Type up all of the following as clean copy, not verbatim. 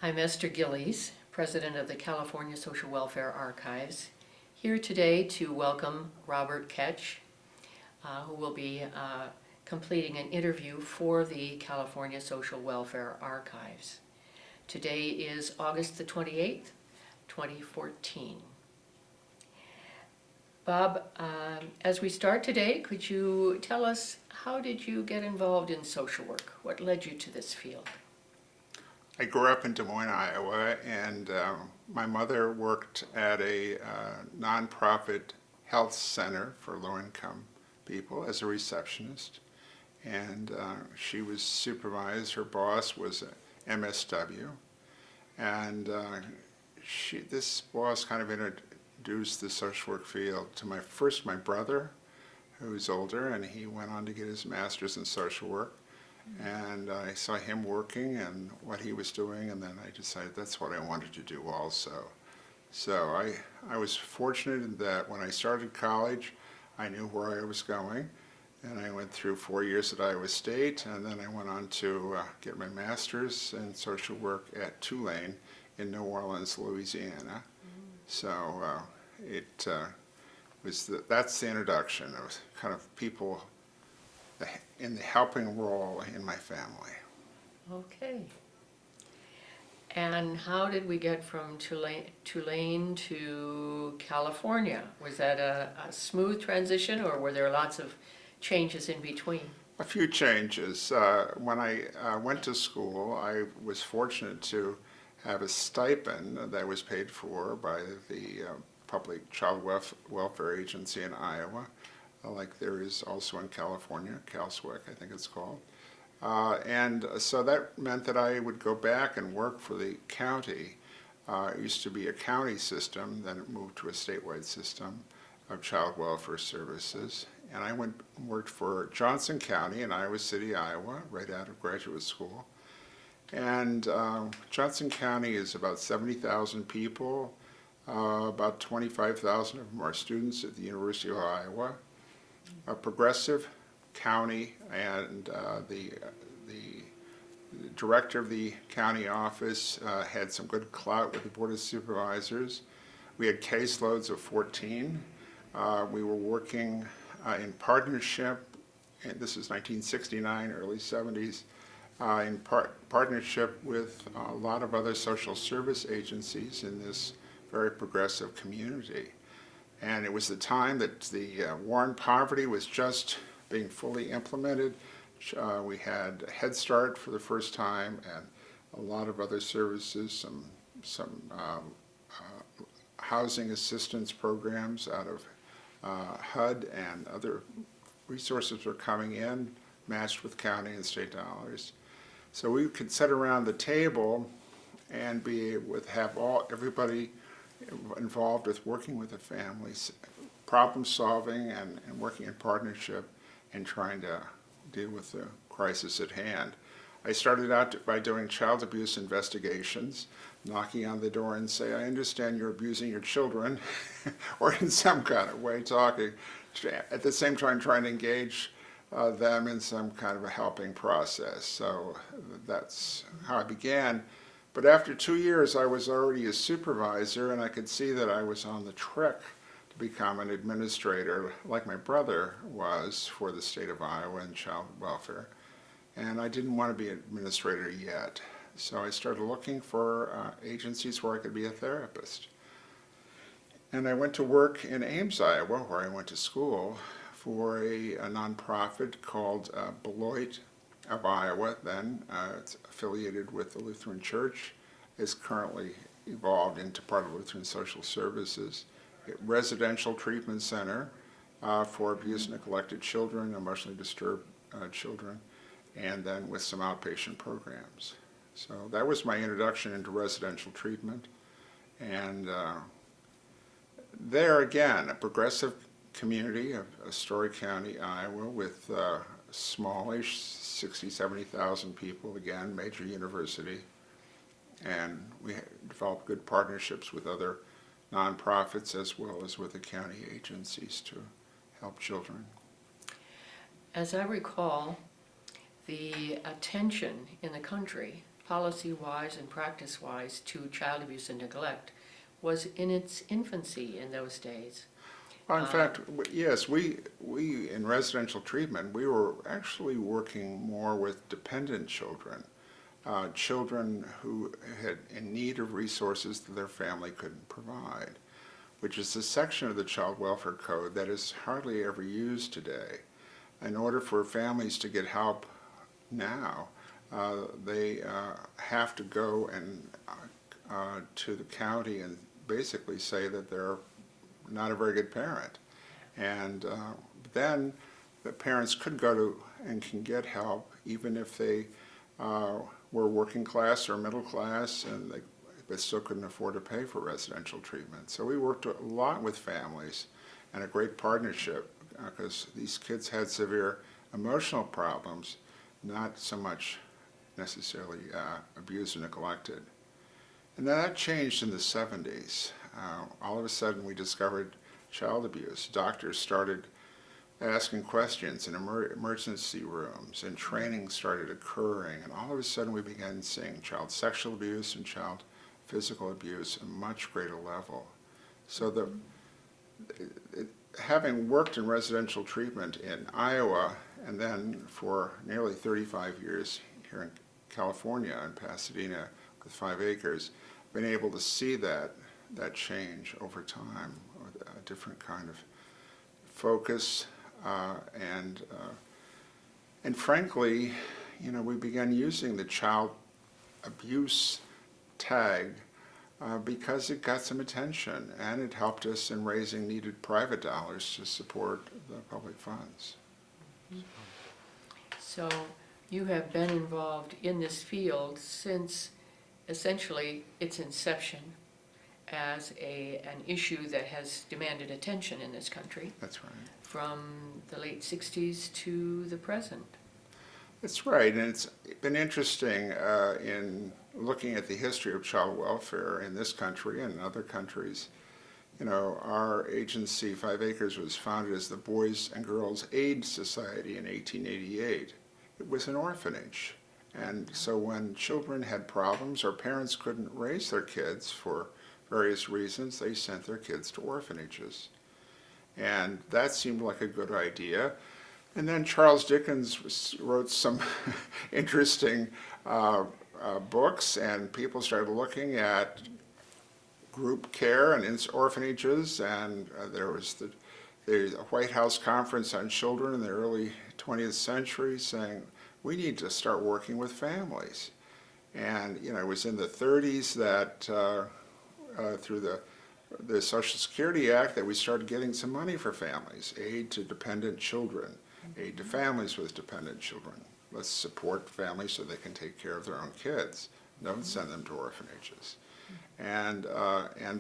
I'm Esther Gillies, President of the California Social Welfare Archives, here today to welcome Robert Ketch, who will be completing an interview for the California Social Welfare Archives. Today is August the 28th, 2014. Bob, as we start today, could you tell us, how did you get involved in social work? What led you to this field? I grew up in Des Moines, Iowa, and my mother worked at a nonprofit health center for low-income people as a receptionist. And she was supervised, her boss was a MSW. And this boss kind of introduced the social work field to my brother, who's older, and he went on to get his master's in social work. And I saw him working and what he was doing, and then I decided that's what I wanted to do also. So I was fortunate in that when I started college, I knew where I was going, and I went through 4 years at Iowa State, and then I went on to get my master's in social work at Tulane in New Orleans, Louisiana. So that's the introduction of kind of people in the helping role in my family. Okay. And how did we get from Tulane to California? Was that a smooth transition, or were there lots of changes in between? A few changes. When I went to school, I was fortunate to have a stipend that was paid for by the Public Child Welfare Agency in Iowa, like there is also in California, CSWA, I think it's called. And so that meant that I would go back and work for the county. It used to be a county system, then it moved to a statewide system of child welfare services. And I went and worked for Johnson County in Iowa City, Iowa, right out of graduate school. And Johnson County is about 70,000 people. About 25,000 of them are students at the University of Iowa. A progressive county, and the director of the county office had some good clout with the Board of Supervisors. We had caseloads of 14. We were working in partnership, and this is 1969, early 70s, in partnership with a lot of other social service agencies in this very progressive community. And it was the time that the war on poverty was just being fully implemented. We had Head Start for the first time, and a lot of other services, some housing assistance programs out of HUD, and other resources were coming in, matched with county and state dollars. So we could sit around the table and be able to have everybody involved with working with the families, problem solving and working in partnership and trying to deal with the crisis at hand. I started out by doing child abuse investigations, knocking on the door and say, I understand you're abusing your children, or in some kind of way talking, at the same time trying to engage them in some kind of a helping process. So that's how I began. But after 2 years, I was already a supervisor, and I could see that I was on the trek to become an administrator, like my brother was for the state of Iowa and child welfare. And I didn't want to be an administrator yet. So I started looking for agencies where I could be a therapist. And I went to work in Ames, Iowa, where I went to school, for a nonprofit called Beloit of Iowa. Then it's affiliated with the Lutheran Church, is currently evolved into part of Lutheran Social Services. A residential treatment center for abused and neglected children, emotionally disturbed children, and then with some outpatient programs. So that was my introduction into residential treatment. And there again, a progressive community of Story County, Iowa, with smallish 60,000, 70,000 people, again, major university. And we developed good partnerships with other nonprofits as well as with the county agencies to help children. As I recall, the attention in the country policy-wise and practice-wise to child abuse and neglect was in its infancy in those days. Well, in fact, yes, we in residential treatment, we were actually working more with dependent children, children who had in need of resources that their family couldn't provide, which is a section of the Child Welfare Code that is hardly ever used today. In order for families to get help now, they have to go and to the county and basically say that they're not a very good parent. And then the parents could go to and can get help even if they were working class or middle class and they still couldn't afford to pay for residential treatment. So we worked a lot with families and a great partnership because these kids had severe emotional problems, not so much necessarily abused or neglected. And then that changed in the 70s. All of a sudden we discovered child abuse. Doctors started asking questions in emergency rooms, and training started occurring, and all of a sudden we began seeing child sexual abuse and child physical abuse at a much greater level. So having worked in residential treatment in Iowa and then for nearly 35 years here in California in Pasadena with 5 acres, been able to see that change over time, a different kind of focus, and frankly, we began using the child abuse tag because it got some attention and it helped us in raising needed private dollars to support the public funds. So you have been involved in this field since essentially its inception as an issue that has demanded attention in this country. That's right. From the late 60s to the present. That's right, and it's been interesting in looking at the history of child welfare in this country and in other countries. Our agency, 5 Acres, was founded as the Boys and Girls Aid Society in 1888. It was an orphanage, and so when children had problems or parents couldn't raise their kids for various reasons, they sent their kids to orphanages. And that seemed like a good idea. And then Charles Dickens wrote some interesting books, and people started looking at group care and orphanages, and there was the White House Conference on Children in the early 20th century saying, we need to start working with families. And it was in the 30s that through the Social Security Act that we started getting some money for families, aid to dependent children, aid to families with dependent children. Let's support families so they can take care of their own kids. Don't send them to orphanages. And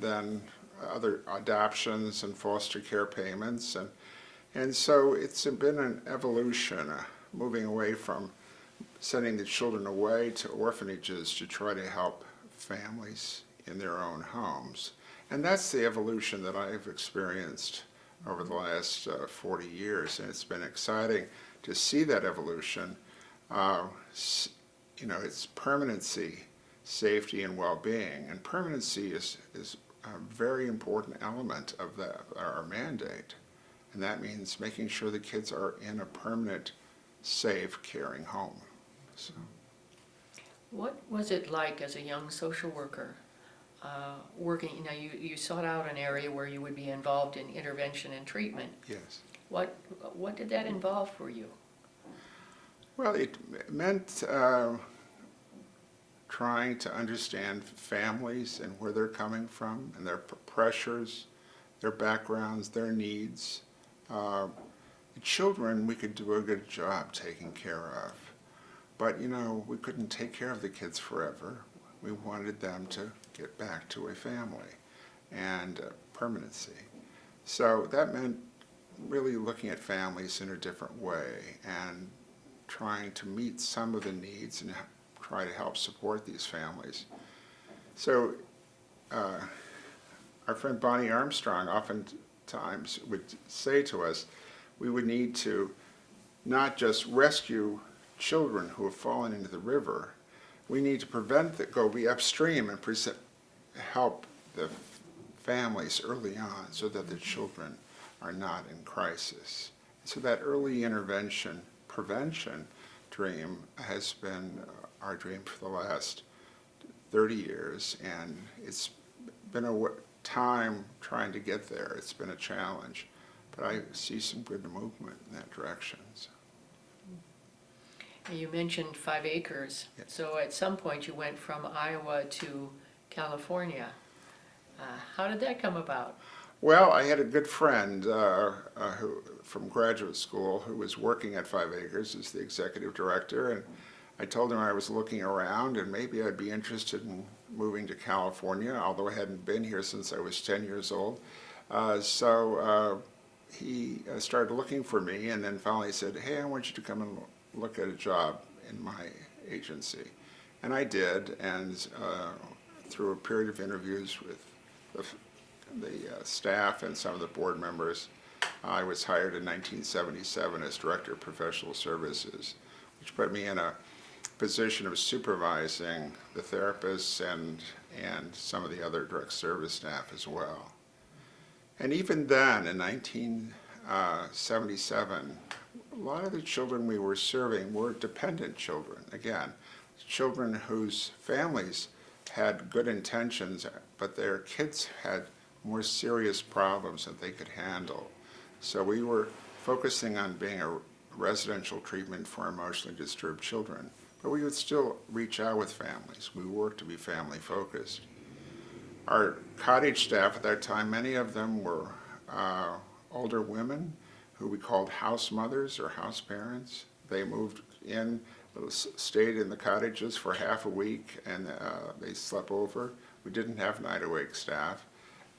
then other adoptions and foster care payments. And so it's been an evolution, moving away from sending the children away to orphanages to try to help families in their own homes. And that's the evolution that I've experienced over the last 40 years, and it's been exciting to see that evolution. It's permanency, safety, and well-being, and permanency is a very important element of our mandate, and that means making sure the kids are in a permanent, safe, caring home. So. What was it like as a young social worker? Working, you sought out an area where you would be involved in intervention and treatment. Yes. What did that involve for you? Well, it meant trying to understand families and where they're coming from and their pressures, their backgrounds, their needs. Children, we could do a good job taking care of. But, we couldn't take care of the kids forever. We wanted them to get back to a family and permanency. So that meant really looking at families in a different way and trying to meet some of the needs and try to help support these families. So our friend Bonnie Armstrong oftentimes would say to us, we would need to not just rescue children who have fallen into the river, we need to prevent that, go be upstream and help the families early on so that the children are not in crisis. So that early intervention, prevention dream has been our dream for the last 30 years, and it's been a time trying to get there. It's been a challenge, but I see some good movement in that direction. So. You mentioned 5 acres. Yes. So at some point you went from Iowa to California. How did that come about? Well, I had a good friend from graduate school who was working at 5 Acres as the executive director, and I told him I was looking around and maybe I'd be interested in moving to California, although I hadn't been here since I was 10 years old. So he started looking for me, and then finally said, "Hey, I want you to come and look at a job in my agency." And I did, and through a period of interviews with the staff and some of the board members, I was hired in 1977 as Director of Professional Services, which put me in a position of supervising the therapists and some of the other direct service staff as well. And even then, in 1977, a lot of the children we were serving were dependent children. Again, children whose families had good intentions, but their kids had more serious problems that they could handle. So we were focusing on being a residential treatment for emotionally disturbed children, but we would still reach out with families. We worked to be family focused. Our cottage staff at that time, many of them were older women who we called house mothers or house parents. They moved in, stayed in the cottages for half a week, and they slept over. We didn't have night-awake staff.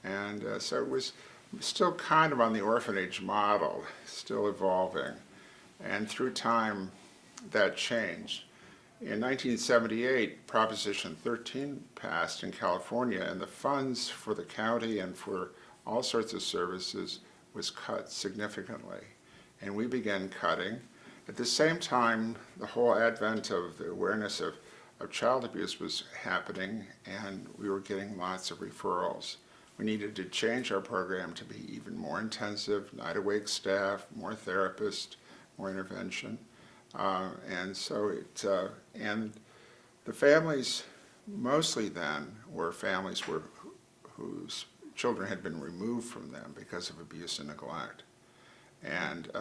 And so it was still kind of on the orphanage model, still evolving. And through time, that changed. In 1978, Proposition 13 passed in California, and the funds for the county and for all sorts of services was cut significantly. And we began cutting. At the same time, the whole advent of the awareness of child abuse was happening, and we were getting lots of referrals. We needed to change our program to be even more intensive, night-awake staff, more therapists, more intervention. And the families mostly then were families whose children had been removed from them because of abuse and neglect. And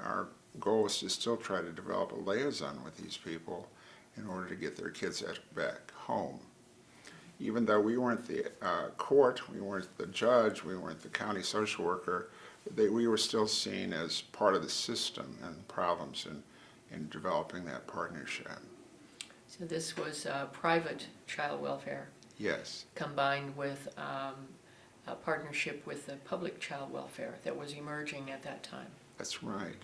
our goal was to still try to develop a liaison with these people in order to get their kids back home. Even though we weren't the court, we weren't the judge, we weren't the county social worker, we were still seen as part of the system and problems in developing that partnership. So this was private child welfare? Yes. Combined with a partnership with the public child welfare that was emerging at that time. That's right.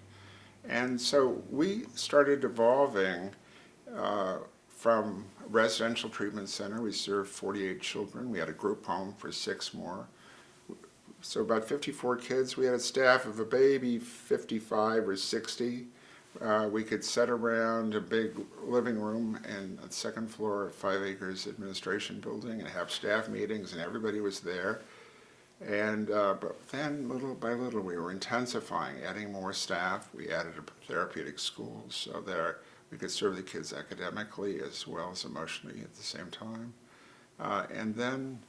And so we started evolving from a residential treatment center. We served 48 children. We had a group home for 6 more. So about 54 kids. We had a staff of a baby 55 or 60. We could sit around a big living room and the second floor of 5 Acres administration building and have staff meetings, and everybody was there. And but then little by little we were intensifying, adding more staff. We added a therapeutic school so that we could serve the kids academically as well as emotionally at the same time. And then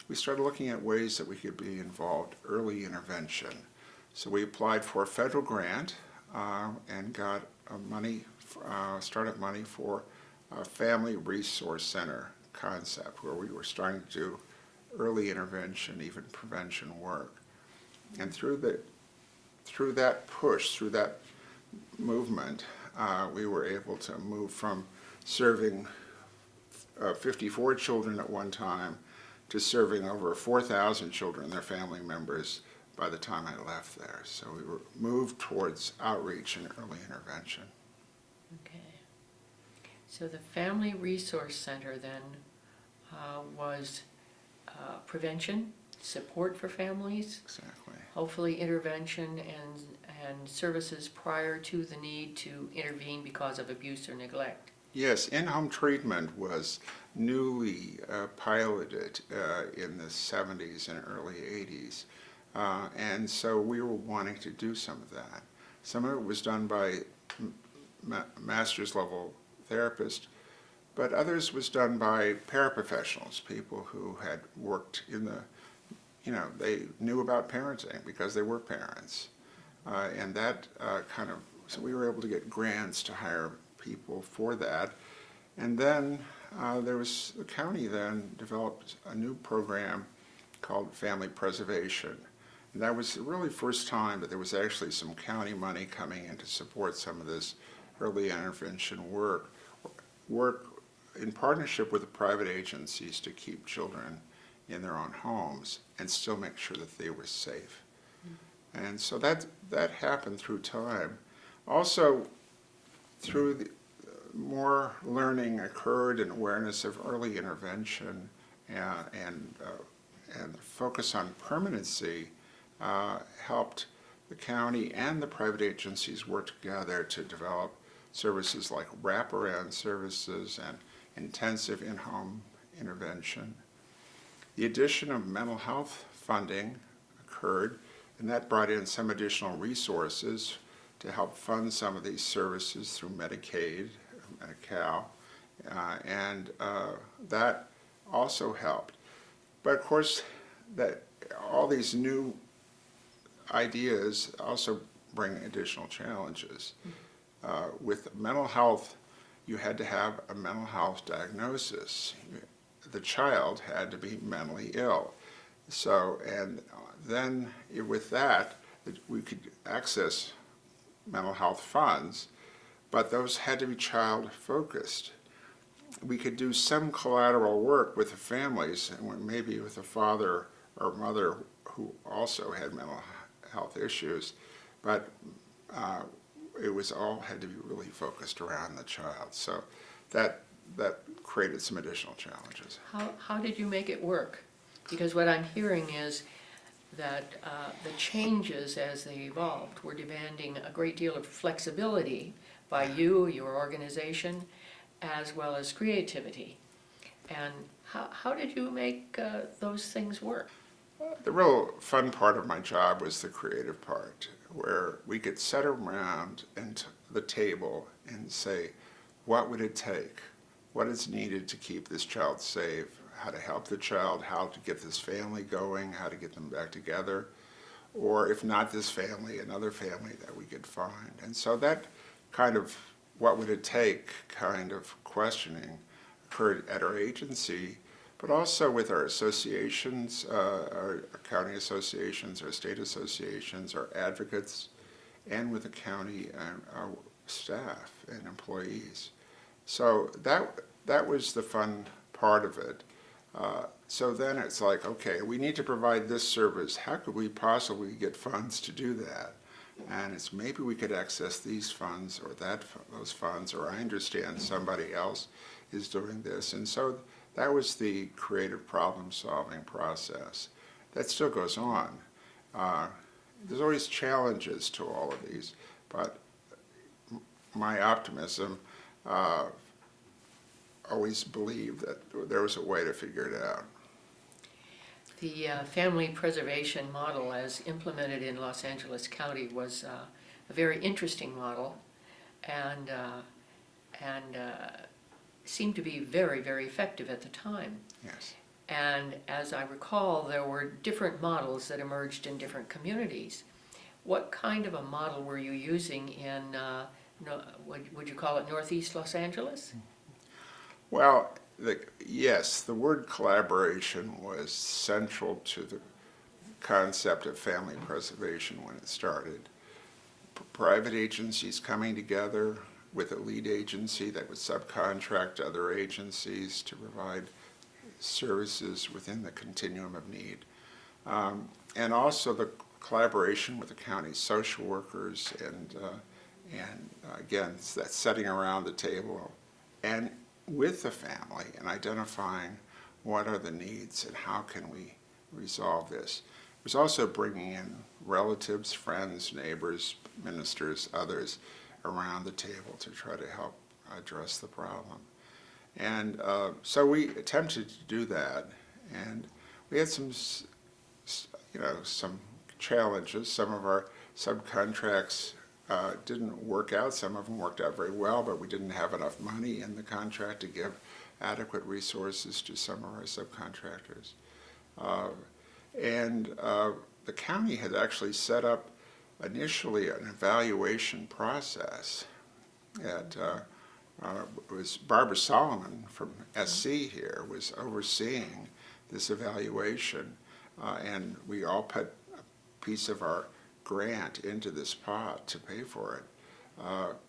we started looking at ways that we could be involved early intervention. So we applied for a federal grant and got startup money for a family resource center concept where we were starting to do early intervention, even prevention work. And through that push, through that movement, we were able to move from serving 54 children at one time to serving over 4,000 children and their family members by the time I left there. So we were moved towards outreach and early intervention. Okay. So the Family Resource Center then was prevention, support for families, Exactly. hopefully intervention and services prior to the need to intervene because of abuse or neglect. Yes, in-home treatment was newly piloted in the 70s and early 80s. And so we were wanting to do some of that. Some of it was done by master's level therapists, but others was done by paraprofessionals, people who had worked in the, they knew about parenting because they were parents. And that so we were able to get grants to hire people for that. And then the county then developed a new program called Family Preservation. And that was the really first time that there was actually some county money coming in to support some of this early intervention work in partnership with the private agencies to keep children in their own homes and still make sure that they were safe. Mm-hmm. And so that happened through time. Also, through the more learning occurred and awareness of early intervention and focus on permanency helped the county and the private agencies work together to develop services like wraparound services and intensive in-home intervention. The addition of mental health funding occurred, and that brought in some additional resources to help fund some of these services through Medicaid, Medi-Cal, and that also helped. But of course, that all these new ideas also bring additional challenges. With mental health, you had to have a mental health diagnosis. The child had to be mentally ill. So, and then with that, we could access mental health funds, but those had to be child-focused. We could do some collateral work with the families, and maybe with a father or mother who also had mental health issues, but it was all had to be really focused around the child. So that created some additional challenges. How did you make it work? Because what I'm hearing is that the changes as they evolved were demanding a great deal of flexibility by you, your organization, as well as creativity. And how did you make those things work? The real fun part of my job was the creative part, where we could sit around the table and say, what would it take? What is needed to keep this child safe? How to help the child, how to get this family going, how to get them back together, or if not this family, another family that we could find. And so that kind of what would it take kind of questioning occurred at our agency, but also with our associations, our county associations, our state associations, our advocates, and with the county and our staff and employees. So that was the fun part of it. So then it's like, okay, we need to provide this service. How could we possibly get funds to do that? And it's maybe we could access these funds or those funds, or I understand somebody else is doing this. And so that was the creative problem-solving process. That still goes on. There's always challenges to all of these, but my optimism always believed that there was a way to figure it out. The family preservation model as implemented in Los Angeles County was a very interesting model and seemed to be very, very effective at the time. Yes. And as I recall, there were different models that emerged in different communities. What kind of a model were you using in, would you call it Northeast Los Angeles? Well, yes, the word collaboration was central to the concept of family preservation when it started. Private agencies coming together with a lead agency that would subcontract other agencies to provide services within the continuum of need. And also the collaboration with the county social workers and again, that setting around the table and with the family and identifying what are the needs and how can we resolve this. It was also bringing in relatives, friends, neighbors, ministers, others around the table to try to help address the problem. And so we attempted to do that, and we had some challenges. Some of our subcontracts didn't work out. Some of them worked out very well, but we didn't have enough money in the contract to give adequate resources to some of our subcontractors. The county had actually set up initially an evaluation process. It was Barbara Solomon from SC here was overseeing this evaluation, and we all put a piece of our grant into this pot to pay for it.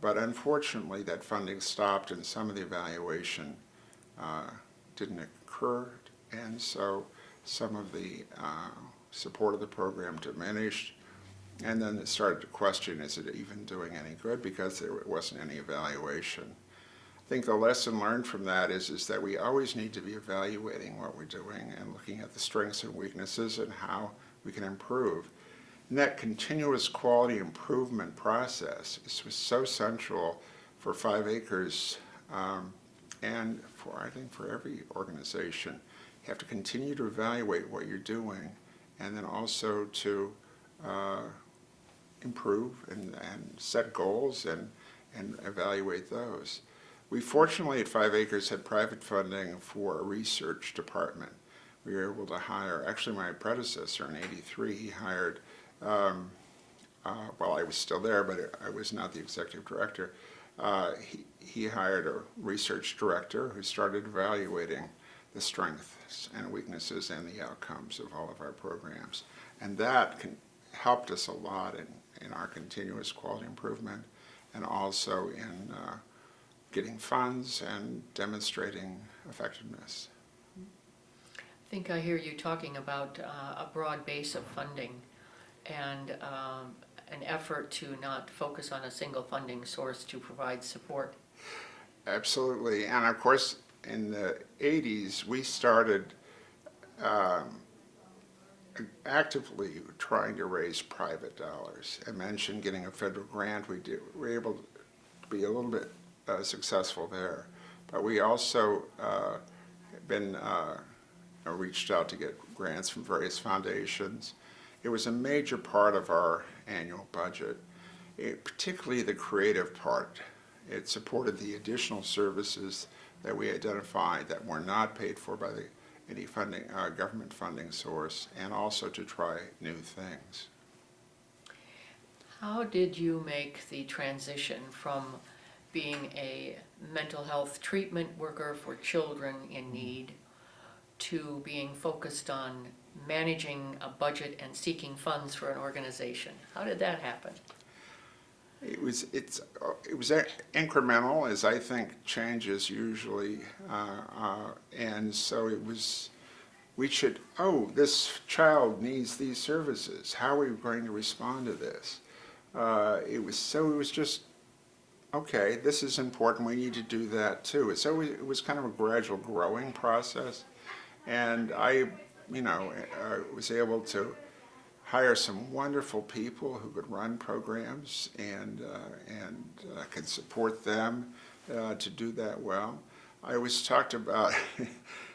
But unfortunately, that funding stopped, and some of the evaluation didn't occur, and so some of the support of the program diminished. And then it started to question, is it even doing any good, because there wasn't any evaluation. I think the lesson learned from that is that we always need to be evaluating what we're doing and looking at the strengths and weaknesses and how we can improve. And that continuous quality improvement process was so central for 5 Acres and I think for every organization. You have to continue to evaluate what you're doing, and then also to improve and set goals and evaluate those. We fortunately at 5 Acres had private funding for a research department. We were able to hire, actually my predecessor in '83, he hired, while I was still there, but I was not the executive director, he hired a research director who started evaluating the strengths and weaknesses and the outcomes of all of our programs. And that helped us a lot in our continuous quality improvement, and also in getting funds and demonstrating effectiveness. I think I hear you talking about a broad base of funding and an effort to not focus on a single funding source to provide support. Absolutely, and of course in the '80s we started actively trying to raise private dollars. I mentioned getting a federal grant. We were able to be a little bit successful there, but we also been reached out to get grants from various foundations. It was a major part of our annual budget, particularly the creative part. It supported the additional services that we identified that were not paid for by any funding, government funding source, and also to try new things. How did you make the transition from being a mental health treatment worker for children in need to being focused on managing a budget and seeking funds for an organization? How did that happen? It was incremental, as I think changes usually, and so it was. This child needs these services. How are we going to respond to this? It was just, okay, this is important. We need to do that too. So it was kind of a gradual growing process, and I was able to hire some wonderful people who could run programs and could support them to do that well. I always talked about,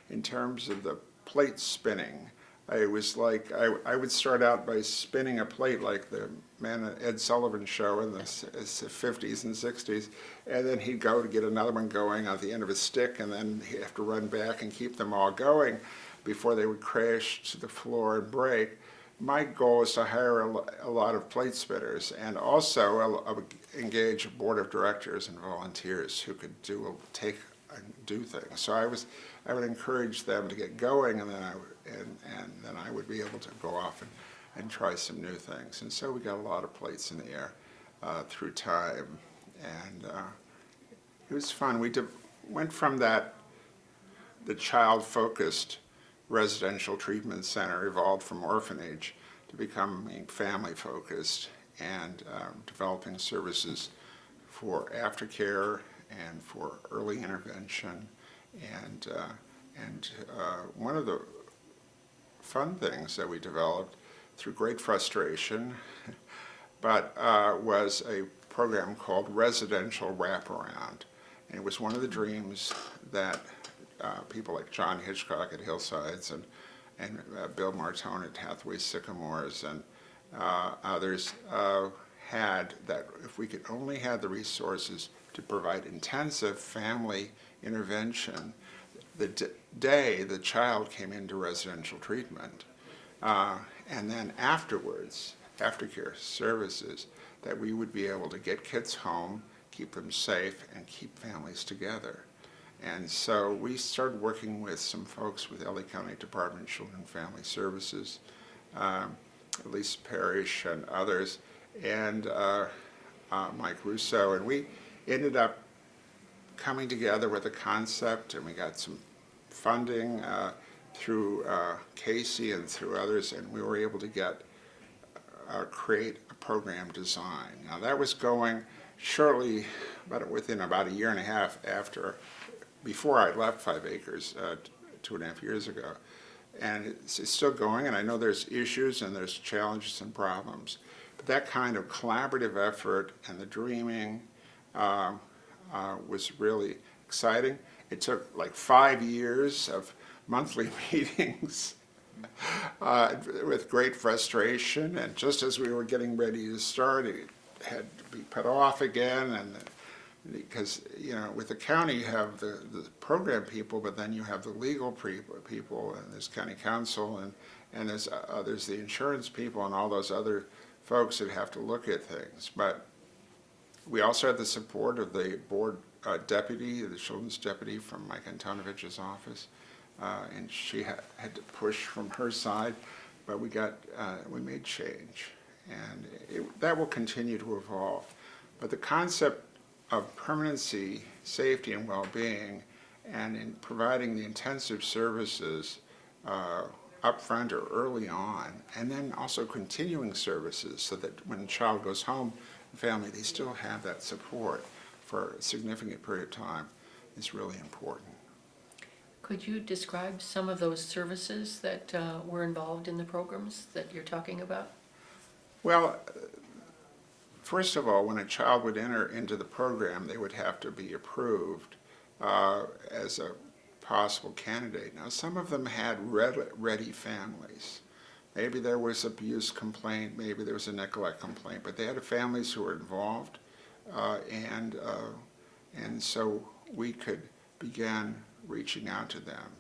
in terms of the plate spinning, I was like, I would start out by spinning a plate like the man at Ed Sullivan show in the 50s and 60s, and then he'd go to get another one going on the end of a stick, and then he'd have to run back and keep them all going before they would crash to the floor and break. My goal is to hire a lot of plate spinners, and also I would engage a board of directors and volunteers who could do things. So I would encourage them to get going, and then I would be able to go off and try some new things. And so we got a lot of plates in the air through time, and it was fun. We went from the child-focused residential treatment center, evolved from orphanage to becoming family-focused and developing services for aftercare and for early intervention. And one of the fun things that we developed through great frustration but was a program called Residential Wraparound. And it was one of the dreams that people like John Hitchcock at Hillsides and Bill Martone at Hathaway Sycamores and others had, that if we could only have the resources to provide intensive family intervention the day the child came into residential treatment, and then afterwards, aftercare services, that we would be able to get kids home, keep them safe, and keep families together. And so we started working with some folks with LA County Department of Children and Family Services, Lisa Parrish and others, and Mike Russo, and we ended up coming together with a concept, and we got some funding through Casey and through others, and we were able to create a program design. Now that was going shortly, within about a year and a half before I left 5 Acres 2.5 years ago. And it's still going, and I know there's issues and there's challenges and problems. But that kind of collaborative effort and the dreaming was really exciting. It took like 5 years of monthly meetings with great frustration, and just as we were getting ready to start, it had to be put off again, and because, you know, with the county you have the program people, but then you have the legal people, and there's county council, and there's the insurance people and all those other folks that have to look at things. But we also had the support of the board deputy, the children's deputy from Mike Antonovich's office, and she had to push from her side, but we made change, and that will continue to evolve. But the concept of permanency, safety, and well-being, and in providing the intensive services up front or early on, and then also continuing services so that when a child goes home, the family, they still have that support for a significant period of time, is really important. Could you describe some of those services that were involved in the programs that you're talking about? Well, first of all, when a child would enter into the program, they would have to be approved as a possible candidate. Now, some of them had ready families. Maybe there was abuse complaint, maybe there was a neglect complaint, but they had families who were involved, and so we could begin reaching out to them.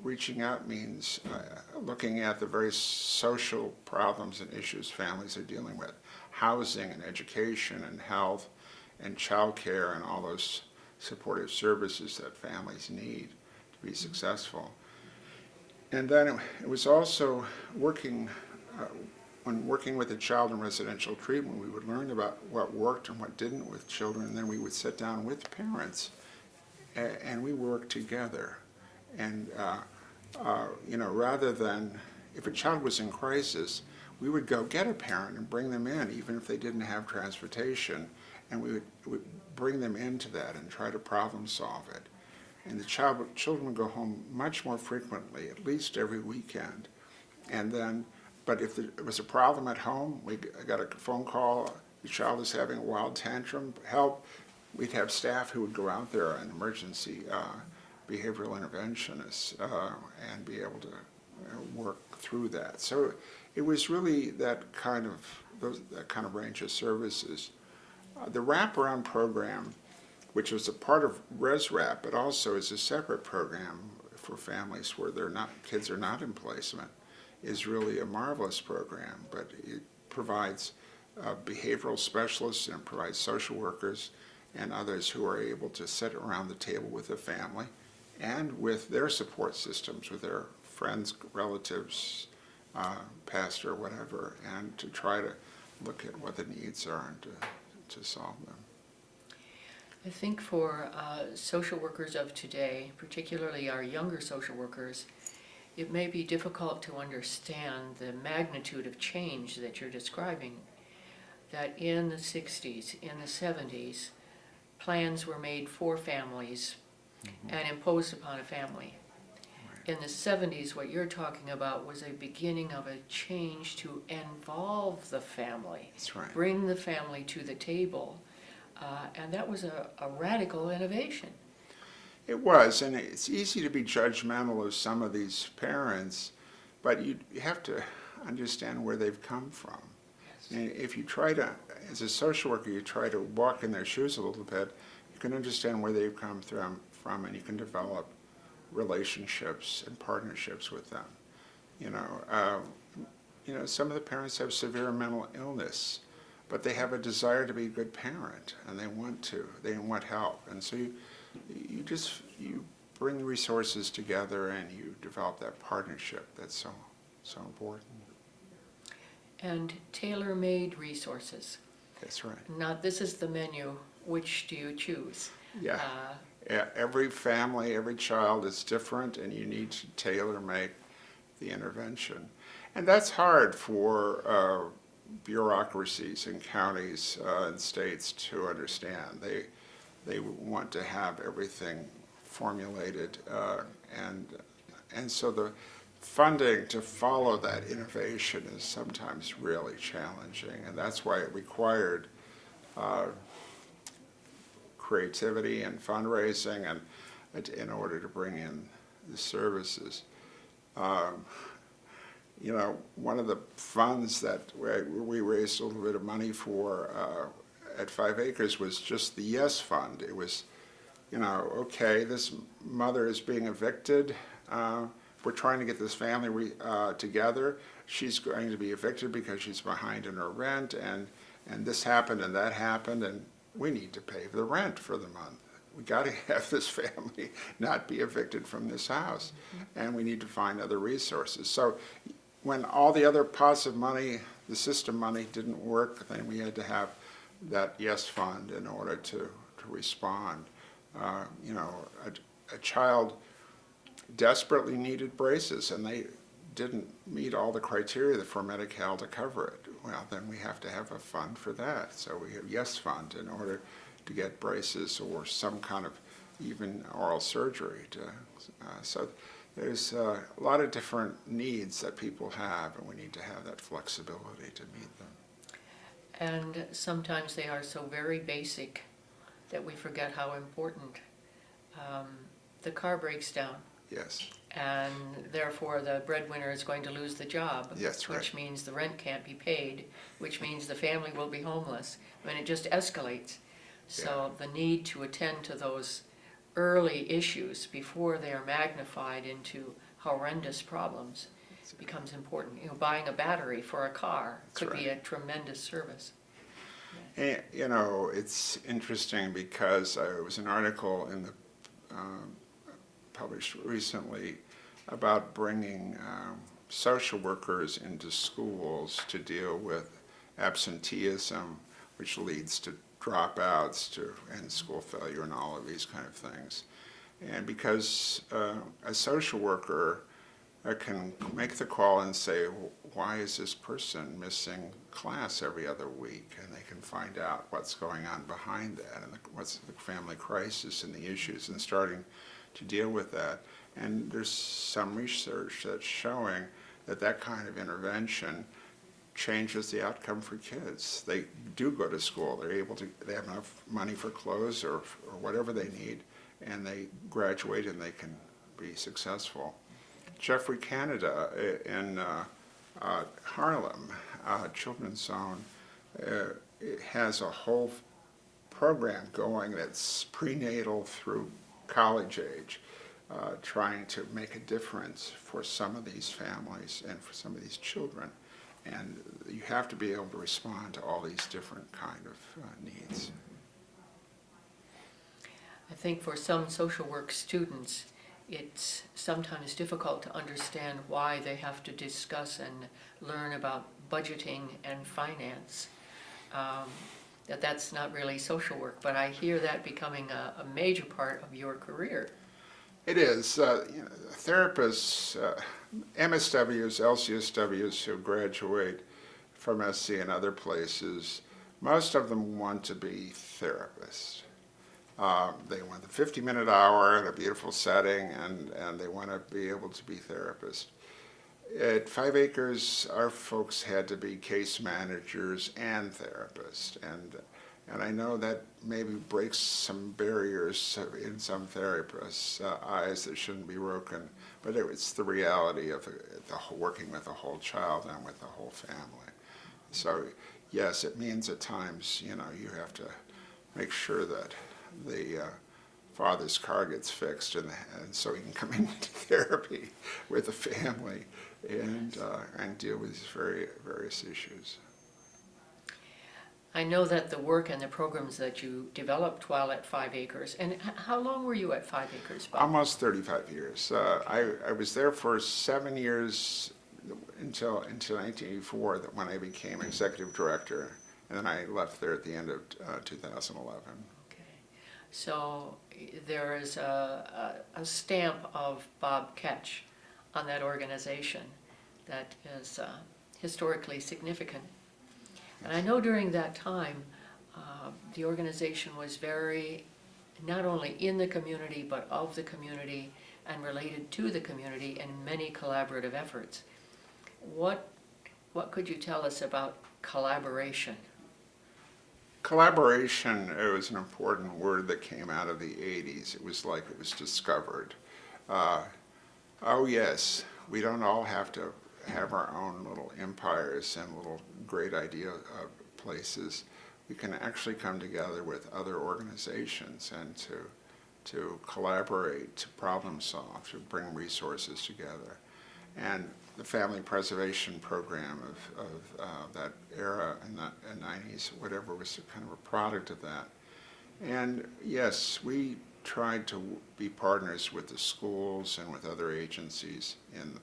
Reaching out means looking at the very social problems and issues families are dealing with, housing and education and health and childcare and all those supportive services that families need to be successful. And then it was also when working with a child in residential treatment, we would learn about what worked and what didn't with children, and then we would sit down with parents and we worked together. And rather than, if a child was in crisis, we would go get a parent and bring them in, even if they didn't have transportation, and we would bring them into that and try to problem solve it. And the children would go home much more frequently, at least every weekend. And then, but if there was a problem at home, we got a phone call, the child is having a wild tantrum, help. We'd have staff who would go out there, an emergency behavioral interventionists, and be able to work through that. So it was really that kind of range of services. The Wraparound program, which was a part of ResWrap, but also is a separate program for families where kids are not in placement, is really a marvelous program. But it provides behavioral specialists, and it provides social workers and others who are able to sit around the table with the family and with their support systems, with their friends, relatives, pastor, whatever, and to try to look at what the needs are and to solve them. I think for social workers of today, particularly our younger social workers, it may be difficult to understand the magnitude of change that you're describing. That in the 60s, in the 70s, plans were made for families and imposed upon a family. Right. In the 70s, what you're talking about was a beginning of a change to involve the family. That's right. Bring the family to the table, And that was a radical innovation. It was, and it's easy to be judgmental of some of these parents, but you have to understand where they've come from. And if you try to, as a social worker, you try to walk in their shoes a little bit, you can understand where they've come from, and you can develop relationships and partnerships with them. Some of the parents have severe mental illness, but they have a desire to be a good parent, and they want help, and so you bring resources together and you develop that partnership. That's so important. And tailor-made resources. That's right. Not this is the menu, which do you choose? Yeah. Every family, every child is different, and you need to tailor-make the intervention. And that's hard for bureaucracies in counties and states to understand. They want to have everything formulated, and so the funding to follow that innovation is sometimes really challenging, and that's why it required creativity and fundraising and in order to bring in the services. One of the funds that we raised a little bit of money for at 5 Acres was just the Yes Fund. It was, okay, this mother is being evicted. We're trying to get this family together. She's going to be evicted because she's behind in her rent, and this happened and that happened, and we need to pay the rent for the month. We got to have this family not be evicted from this house, and we need to find other resources. So when all the other pots of money, the system money, didn't work, then we had to have that Yes Fund in order to respond. A child desperately needed braces, and they didn't meet all the criteria for Medi-Cal to cover it. Well, then we have to have a fund for that. So we have Yes Fund in order to get braces or some kind of even oral surgery. So there's a lot of different needs that people have, and we need to have that flexibility to meet them. And sometimes they are so very basic that we forget how important. The car breaks down. Yes. And therefore the breadwinner is going to lose the job. Yes, right. Which means the rent can't be paid, which means the family will be homeless. I mean, it just escalates. So the need to attend to those early issues before they are magnified into horrendous problems becomes important. Buying a battery for a car could be a tremendous service. And, it's interesting because there was an article in the published recently about bringing social workers into schools to deal with absenteeism, which leads to dropouts and school failure and all of these kind of things. And because a social worker can make the call and say, why is this person missing class every other week? And they can find out what's going on behind that and what's the family crisis and the issues, and starting to deal with that. And there's some research that's showing that kind of intervention changes the outcome for kids. They do go to school. They have enough money for clothes or whatever they need, and they graduate and they can be successful. Jeffrey Canada in Harlem, Children's Zone, it has a whole program going that's prenatal through college age, trying to make a difference for some of these families and for some of these children. And you have to be able to respond to all these different kind of needs. I think for some social work students, it's sometimes difficult to understand why they have to discuss and learn about budgeting and finance. That's not really social work, but I hear that becoming a major part of your career. It is. Therapists, MSWs, LCSWs who graduate from SC and other places, most of them want to be therapists. They want the 50-minute hour in a beautiful setting, and they want to be able to be therapists. At 5 Acres, our folks had to be case managers and therapists, And I know that maybe breaks some barriers in some therapists' eyes that shouldn't be broken, but it's the reality of working with the whole child and with the whole family. So yes, it means at times, you have to make sure that the father's car gets fixed and so he can come into therapy with the family and deal with these various issues. I know that the work and the programs that you developed while at 5 Acres, and how long were you at 5 Acres, Bob? Almost 35 years. I was there for 7 years until 1984, when I became executive director, and then I left there at the end of 2011. Okay, so there is a stamp of Bob Ketch on that organization that is historically significant. And I know during that time, the organization was very, not only in the community, but of the community and related to the community in many collaborative efforts. What could you tell us about collaboration? Collaboration, it was an important word that came out of the 80s. It was like it was discovered. Oh yes, we don't all have to have our own little empires and little great idea places. We can actually come together with other organizations and to collaborate, to problem solve, to bring resources together. And the family preservation program of that era in the 90s, whatever, was kind of a product of that. And yes, we tried to be partners with the schools and with other agencies in the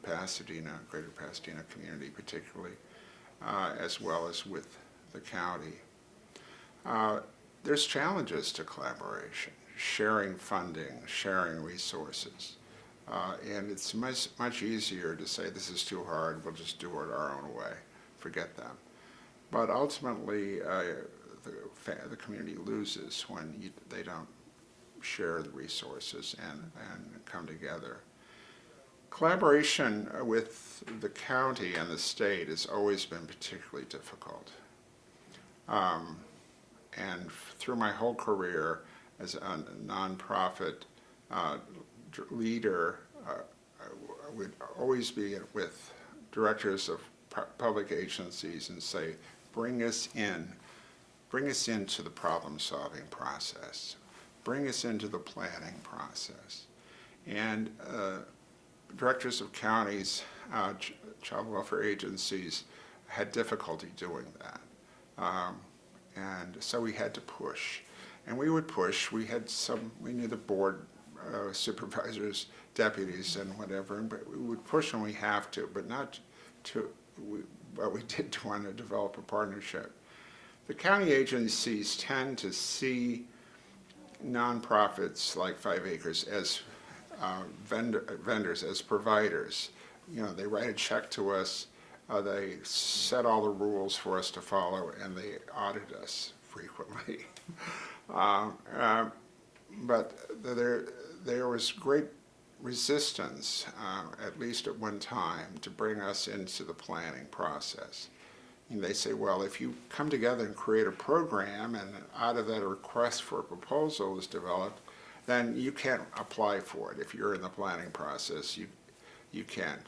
greater Pasadena community particularly, as well as with the county. There's challenges to collaboration, sharing funding, sharing resources. And it's much easier to say, this is too hard, we'll just do it our own way, forget them. But ultimately, the community loses when they don't share the resources and come together. Collaboration with the county and the state has always been particularly difficult. And through my whole career as a nonprofit leader, I would always be with directors of public agencies and say, bring us into the problem-solving process. Bring us into the planning process. And directors of counties, child welfare agencies, had difficulty doing that. And so we had to push. And we would push. We knew the board supervisors, deputies, and whatever, but we would push when we have to, but not to, but we did want to develop a partnership. The county agencies tend to see nonprofits like 5 Acres as vendors, as providers. They write a check to us, they set all the rules for us to follow, and they audit us frequently. But there was great resistance, at least at one time, to bring us into the planning process. And they say, well, if you come together and create a program and out of that a request for a proposal is developed, then you can't apply for it. If you're in the planning process, you can't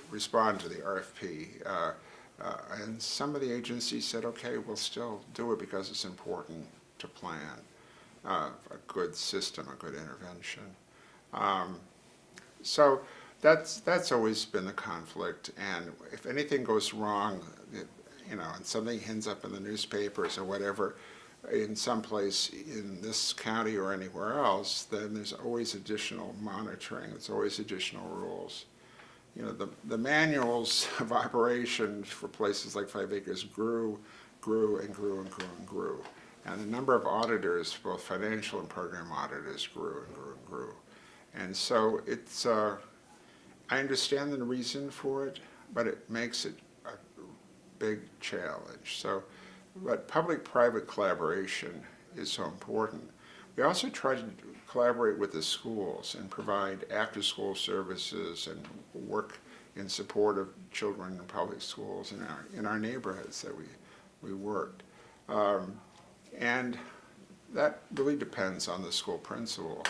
respond to the RFP. And some of the agencies said, okay, we'll still do it because it's important to plan a good system, a good intervention. So that's always been the conflict, and if anything goes wrong, and something ends up in the newspapers or whatever, in some place in this county or anywhere else, then there's always additional monitoring, there's always additional rules. The manuals of operation for places like 5 Acres grew and grew and grew and grew. And the number of auditors, both financial and program auditors, grew and grew and grew. And so it's, I understand the reason for it, but it makes it a big challenge. So, but public-private collaboration is so important. We also try to collaborate with the schools and provide after-school services and work in support of children in public schools in our neighborhoods that we worked. And that really depends on the school principal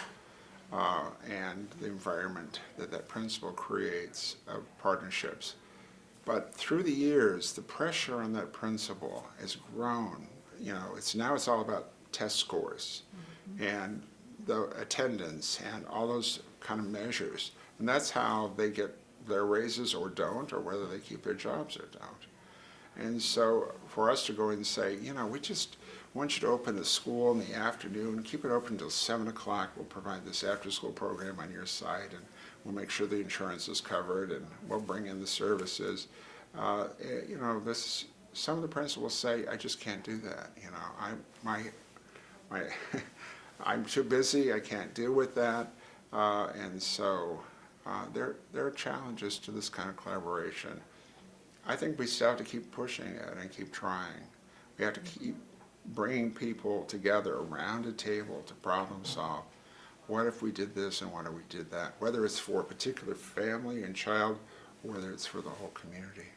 and the environment that that principal creates of partnerships. But through the years, the pressure on that principal has grown. You know, it's all about test scores and the attendance and all those kind of measures. And that's how they get their raises or don't, or whether they keep their jobs or don't. And so for us to go and say, you know, we just want you to open the school in the afternoon, keep it open until 7 o'clock. We'll provide this after-school program on your site, and we'll make sure the insurance is covered, and we'll bring in the services. You know, some of the principals say, I just can't do that. You know, I'm too busy. I can't deal with that. And so there are challenges to this kind of collaboration. I think we still have to keep pushing it and keep trying. We have to keep bringing people together around a table to problem solve. What if we did this and what if we did that? Whether it's for a particular family and child, or whether it's for the whole community.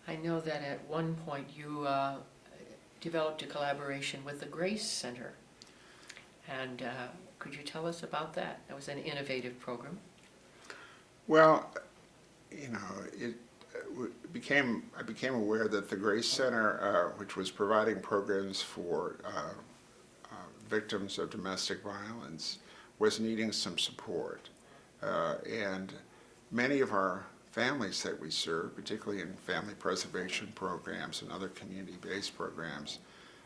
I know that at one point you developed a collaboration with the Grace Center. And could you tell us about that? That was an innovative program. Well, you know, I became aware that the Grace Center, which was providing programs for victims of domestic violence, was needing some support. And many of our families that we serve, particularly in family preservation programs and other community-based programs,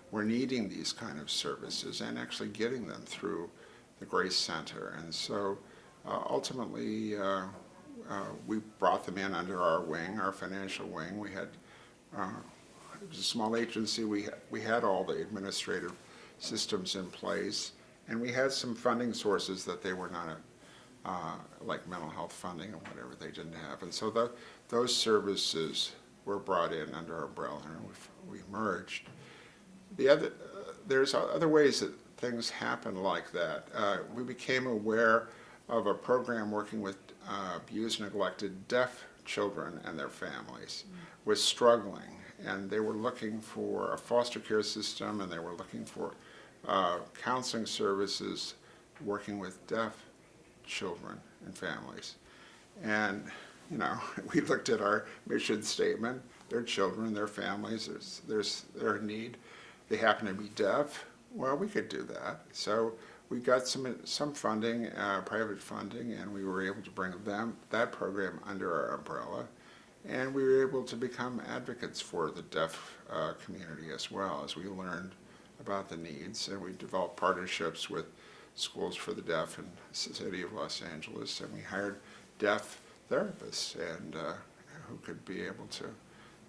were needing these kind of services and actually getting them through the Grace Center. And so ultimately, we brought them in under our wing, our financial wing. We had, it was a small agency, we had all the administrative systems in place, and we had some funding sources that they were not, like mental health funding and whatever they didn't have. And so those services were brought in under our umbrella, and we merged. There's other ways that things happen like that. We became aware of a program working with abused and neglected deaf children and their families was struggling, and they were looking for a foster care system, and they were looking for counseling services working with deaf children and families. And you know, we looked at our mission statement, their children, their families, there's their need. They happen to be deaf. Well, we could do that. So we got some funding, private funding, and we were able to bring that program under our umbrella. And we were able to become advocates for the deaf community as well, as we learned about the needs. And we developed partnerships with Schools for the Deaf in the city of Los Angeles, and we hired deaf therapists and who could be able to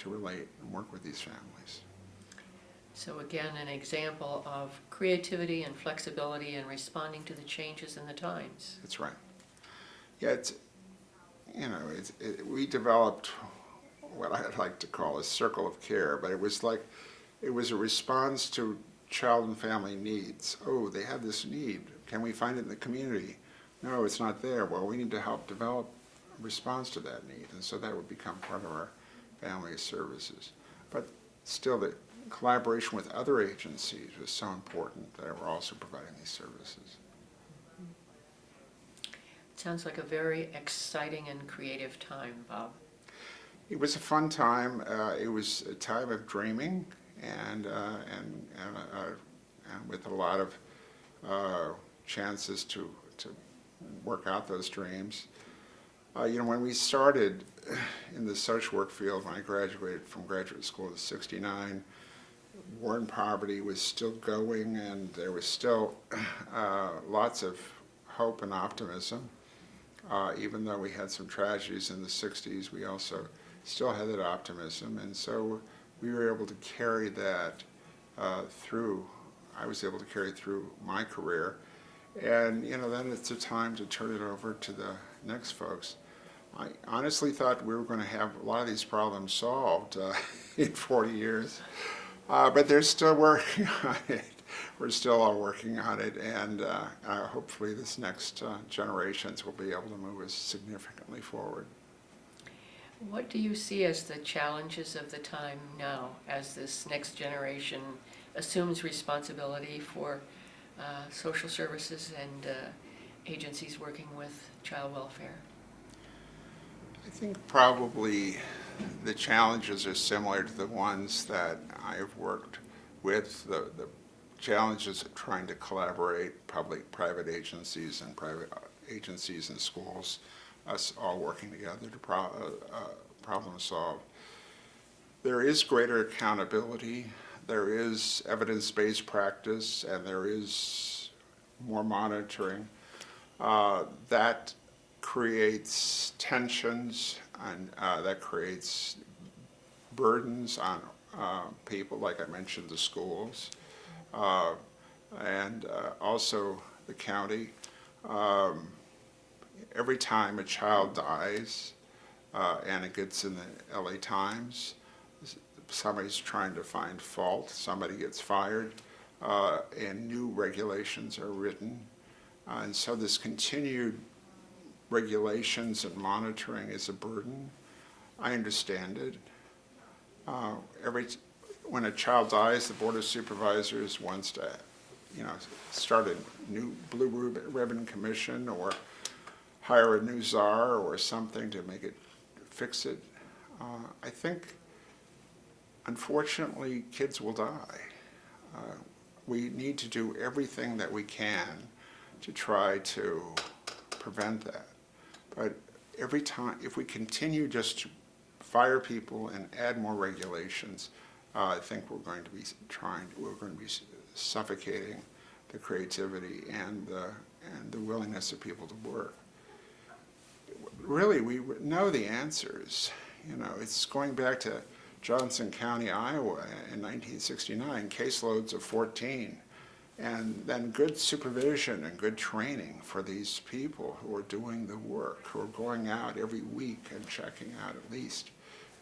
relate and work with these families. So again, an example of creativity and flexibility in responding to the changes in the times. That's right. Yeah, we developed what I like to call a circle of care, but it was a response to child and family needs. Oh, they have this need. Can we find it in the community? No, it's not there. Well, we need to help develop a response to that need. And so that would become part of our family services. But still, the collaboration with other agencies was so important that we're also providing these services. It sounds like a very exciting and creative time, Bob. It was a fun time. It was a time of dreaming and with a lot of chances to work out those dreams. You know, when we started in the social work field, when I graduated from graduate school in '69, war and poverty was still going, and there was still lots of hope and optimism. Even though we had some tragedies in the '60s, we also still had that optimism, and so we were able to carry that through. I was able to carry through my career, and you know, then it's a time to turn it over to the next folks. I honestly thought we were going to have a lot of these problems solved in 40 years, but they're still working on it. We're still all working on it, and hopefully this next generations will be able to move us significantly forward. What do you see as the challenges of the time now, as this next generation assumes responsibility for social services and agencies working with child welfare? I think probably the challenges are similar to the ones that I've worked with, the challenges of trying to collaborate, public-private agencies and private agencies and schools, us all working together to problem solve. There is greater accountability, there is evidence-based practice, and there is more monitoring. That creates tensions, and that creates burdens on people, like I mentioned, the schools, and also the county. Every time a child dies, and it gets in the LA Times, somebody's trying to find fault, somebody gets fired, and new regulations are written. And so this continued regulations and monitoring is a burden. I understand it. When a child dies, the Board of Supervisors wants to, start a new blue ribbon commission or hire a new czar or something to fix it. I think, unfortunately, kids will die. We need to do everything that we can to try to prevent that. But every time, if we continue just to fire people and add more regulations, I think we're going to be suffocating the creativity and the willingness of people to work. Really, we know the answers. It's going back to Johnson County, Iowa in 1969, caseloads of 14. And then good supervision and good training for these people who are doing the work, who are going out every week and checking out at least,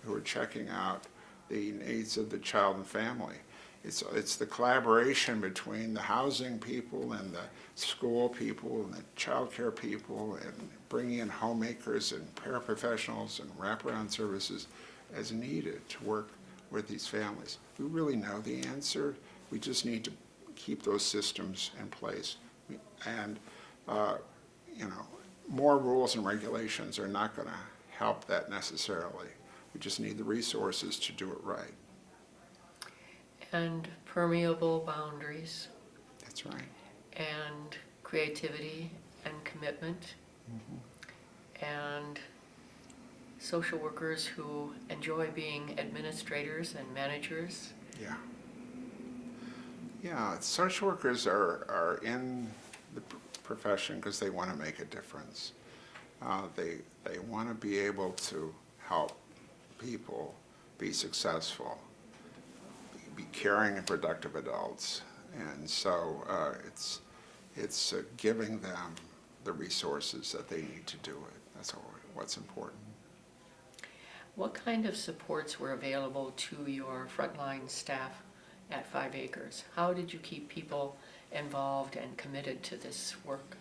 who are checking out the needs of the child and family. It's the collaboration between the housing people and the school people and the child care people and bringing in homemakers and paraprofessionals and wraparound services as needed to work with these families. We really know the answer. We just need to keep those systems in place. And, more rules and regulations are not going to help that necessarily. We just need the resources to do it right. And permeable boundaries. That's right. And creativity and commitment. Mm-hmm. And social workers who enjoy being administrators and managers. Yeah. Yeah, social workers are in the profession because they want to make a difference. They want to be able to help people be successful, be caring and productive adults, and so it's giving them the resources that they need to do it. That's what's important. What kind of supports were available to your frontline staff at 5 Acres? How did you keep people involved and committed to this work?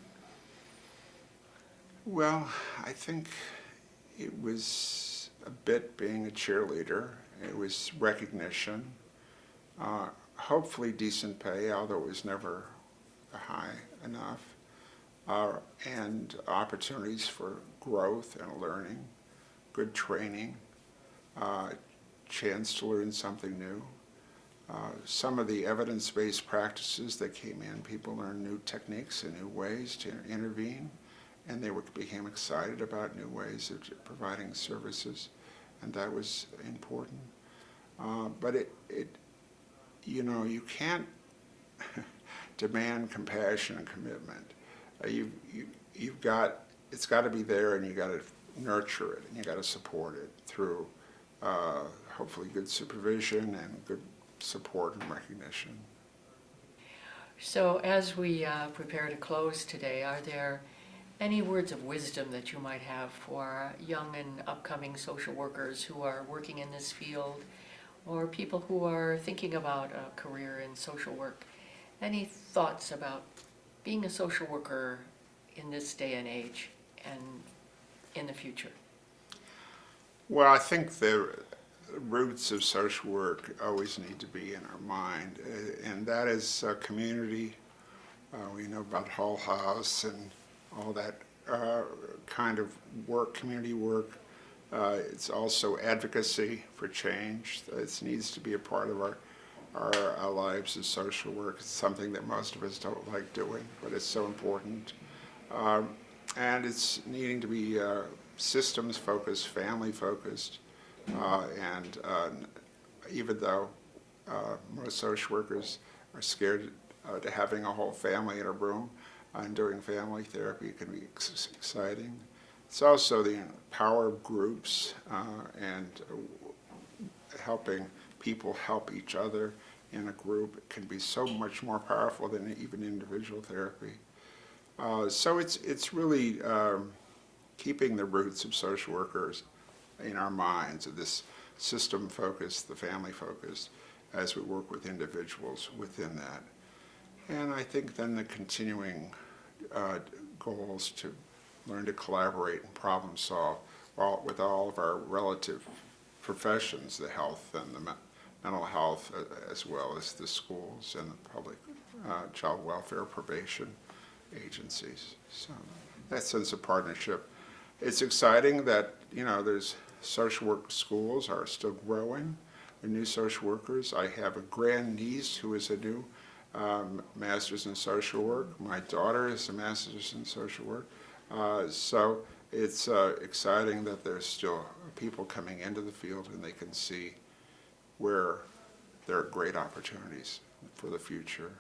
Well, I think it was a bit being a cheerleader. It was recognition, hopefully decent pay, although it was never high enough, and opportunities for growth and learning, good training, chance to learn something new. Some of the evidence-based practices that came in, people learned new techniques and new ways to intervene, and they became excited about new ways of providing services, and that was important. But you can't demand compassion and commitment. It's got to be there, and you got to nurture it, and you got to support it through hopefully good supervision and good support and recognition. So as we prepare to close today, are there any words of wisdom that you might have for young and upcoming social workers who are working in this field, or people who are thinking about a career in social work? Any thoughts about being a social worker in this day and age and in the future? Well, I think the roots of social work always need to be in our mind, and that is community. We know about Hull House and all that kind of work, community work. It's also advocacy for change. It needs to be a part of our lives as social work. It's something that most of us don't like doing, but it's so important. And it's needing to be systems focused, family focused, and even though most social workers are scared to having a whole family in a room and doing family therapy, it can be exciting. It's also the power of groups and helping people help each other in a group. It can be so much more powerful than even individual therapy. So it's really keeping the roots of social workers in our minds, of this system focus, the family focus, as we work with individuals within that. And I think then the continuing goals to learn to collaborate and problem solve with all of our relative professions, the health and the mental health, as well as the schools and the public child welfare probation agencies. So that sense of partnership. It's exciting that, there's social work schools are still growing. The new social workers. I have a grandniece who is a new master's in social work. My daughter is a master's in social work. So it's exciting that there's still people coming into the field and they can see where there are great opportunities for the future.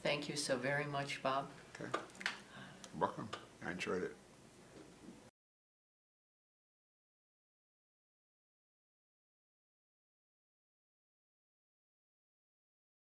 Thank you so very much, Bob. Okay. Welcome. I enjoyed it.